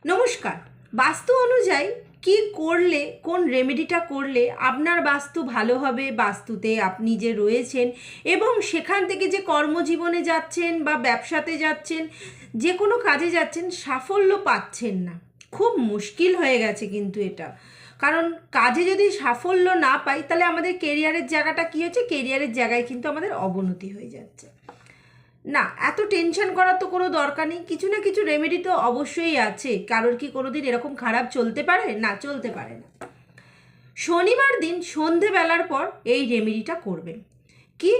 নমস্কার। বাস্তু অনুযায়ী কি করলে, কোন রেমেডিটা করলে আপনার বাস্তু ভালো হবে, বাস্তুতে আপনি যে রয়েছেন এবং সেখান থেকে যে কর্মজীবনে যাচ্ছেন বা ব্যবসাতে যাচ্ছেন, যে কোনো কাজে যাচ্ছেন, সাফল্য পাচ্ছেন না, খুব মুশকিল হয়ে গেছে কিন্তু এটা। কারণ কাজে যদি সাফল্য না পাই তাহলে আমাদের কেরিয়ারের জায়গাটা কী হচ্ছে, কেরিয়ারের জায়গায় কিন্তু আমাদের অবনতি হয়ে যাচ্ছে। না, এত টেনশন করার তো কোনো দরকার নেই। কিছু না কিছু রেমেডি তো অবশ্যই আছে। কারোর কি কোনো দিন এরকম খারাপ চলতে পারে? না, চলতে পারে না। শনিবার দিন সন্ধেবেলার পর এই রেমেডিটা করবেন। কি,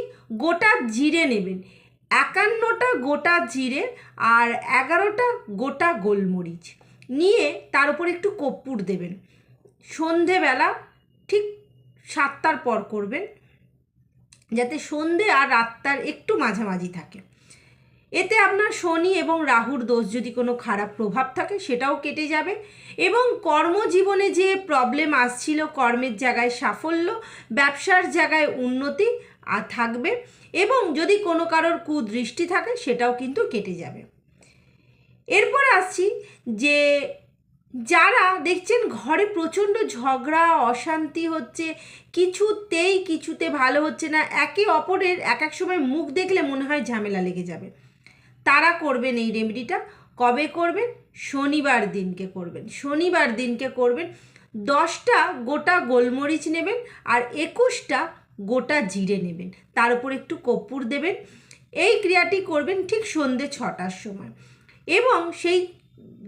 গোটা জিরে নেবেন, 51টা গোটা জিরে আর 11টা গোটা গোলমরিচ নিয়ে তার উপর একটু কর্পূর দেবেন। সন্ধেবেলা ঠিক 7টার পর করবেন, যাতে সন্ধে আর রাতটার একটু মাঝামাঝি থাকে। এতে আপনার শনি এবং রাহুর দোষ যদি কোনো খারাপ প্রভাব থাকে সেটাও কেটে যাবে এবং কর্মজীবনে যে প্রবলেম আসছিল, কর্মের জায়গায় সাফল্য, ব্যবসার জায়গায় উন্নতি থাকবে এবং যদি কোনো কারোর কুদৃষ্টি থাকে সেটাও কিন্তু কেটে যাবে। এরপর আসছি যে যারা দেখছেন ঘরে প্রচণ্ড ঝগড়া অশান্তি হচ্ছে, কিছুতে ভালো হচ্ছে না, একে অপরের এক এক সময় মুখ দেখলে মনে হয় ঝামেলা লেগে যাবে, তারা করবেন এই রেমেডিটা। কবে করবেন? শনিবার দিনকে করবেন। শনিবার দিনকে করবেন। 10টা গোটা গোলমরিচ নেবেন আর 21টা গোটা জিরে নেবেন, তার উপর একটু কর্পূর দেবেন। এই ক্রিয়াটি করবেন ঠিক সন্ধ্যে 6টার সময় এবং সেই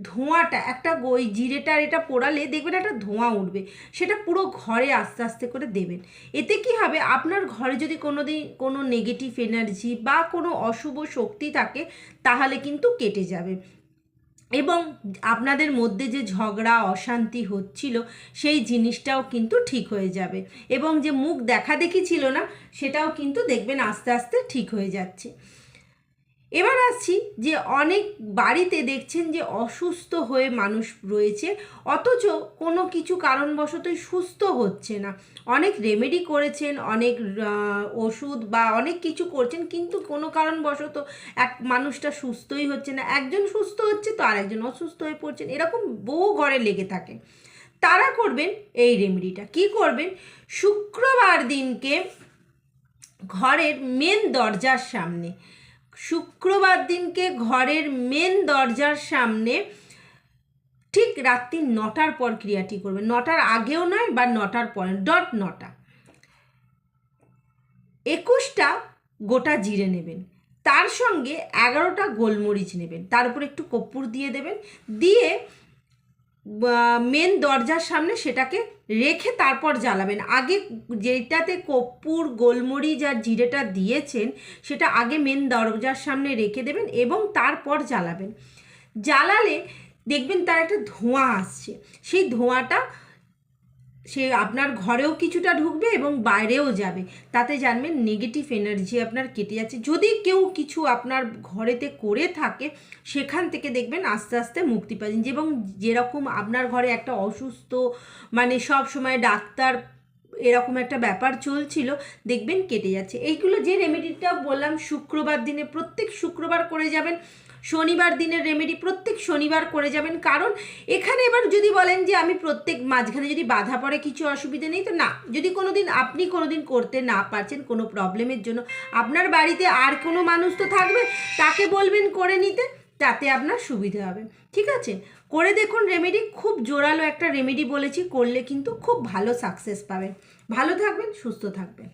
ধোঁয়াটা একটা ওই জিরেটার এটা পোড়ালে দেখবেন একটা ধোঁয়া উঠবে, সেটা পুরো ঘরে আস্তে আস্তে করে দেবেন। এতে কি হবে, আপনার ঘরে যদি কোনো নেগেটিভ এনার্জি বা কোনো অশুভ শক্তি থাকে তাহলে কিন্তু কেটে যাবে এবং আপনাদের মধ্যে যে ঝগড়া অশান্তি হচ্ছিল সেই জিনিসটাও কিন্তু ঠিক হয়ে যাবে এবং যে মুখ দেখাদেখি ছিল না সেটাও কিন্তু দেখবেন আস্তে আস্তে ঠিক হয়ে যাচ্ছে। এবার আসছি যে অনেক বাড়িতে দেখছেন যে অসুস্থ হয়ে মানুষ রয়েছে, অথচ কোনো কিছু কারণবশতই সুস্থ হচ্ছে না। অনেক রেমেডি করেছেন, অনেক ওষুধ বা অনেক কিছু করছেন, কিন্তু কোনো কারণবশত এক মানুষটা সুস্থই হচ্ছে না। একজন সুস্থ হচ্ছে তো আরেকজন অসুস্থ হয়ে পড়ছেন, এরকম বহু ঘরে লেগে থাকে। তারা করবেন এই রেমেডিটা। কি করবেন? শুক্রবার দিনকে ঘরের মেন দরজার সামনে, শুক্রবার দিনকে ঘরের মেন দরজার সামনে ঠিক রাত্রি 9টার পর ক্রিয়াটি করবেন। 9টার আগেও নয় বা 9টার পরে, ডট 9টা। 21টা গোটা জিরে নেবেন, তার সঙ্গে 11টা গোলমরিচ নেবেন, তার উপর একটু কর্পূর দিয়ে দেবেন, দিয়ে মেন দরজার সামনে সেটাকে রেখে তারপর জ্বালাবেন। আগে যেটাতে কর্পূর গোলমরিচ আর জিরেটা দিয়েছেন সেটা আগে মেন দরজার সামনে রেখে দেবেন এবং তারপর জ্বালাবেন। জ্বালালে দেখবেন তার একটা ধোঁয়া আসছে, সেই ধোঁয়াটা সে আপনার ঘরেও কিছুটা ঢুকবে এবং বাইরেও যাবে, তাতে জানবেন নেগেটিভ এনার্জি আপনার কেটে যাচ্ছে। যদি কেউ কিছু আপনার ঘরেতে করে থাকে সেখান থেকে দেখবেন আস্তে আস্তে মুক্তি পাচ্ছেন। এবং যেরকম আপনার ঘরে একটা অসুস্থ, মানে সব সময় ডাক্তার এরকম একটা ব্যাপার চলছিল, দেখবেন কেটে যাচ্ছে। এইগুলো যে রেমেডিটা বললাম শুক্রবার দিনে, প্রত্যেক শুক্রবার করে যাবেন। শনিবার দিনের রেমেডি প্রত্যেক শনিবার করে যাবেন। কারণ এখানে এবার যদি বলেন যে আমি প্রত্যেক মাঝখানে যদি বাধা পড়ে কিছু অসুবিধা নেই, তো না, যদি আপনি কোনো দিন করতে না পারছেন কোনো প্রবলেমের জন্য, আপনার বাড়িতে আর কোনো মানুষ তো থাকবে, তাকে বলবেন করে নিতে, তাতে আপনার সুবিধা হবে। ঠিক আছে, করে দেখুন রেমেডি। খুব জোরালো একটা রেমেডি বলেছি, করলে কিন্তু খুব ভালো সাকসেস পাবেন। ভালো থাকবেন, সুস্থ থাকবেন।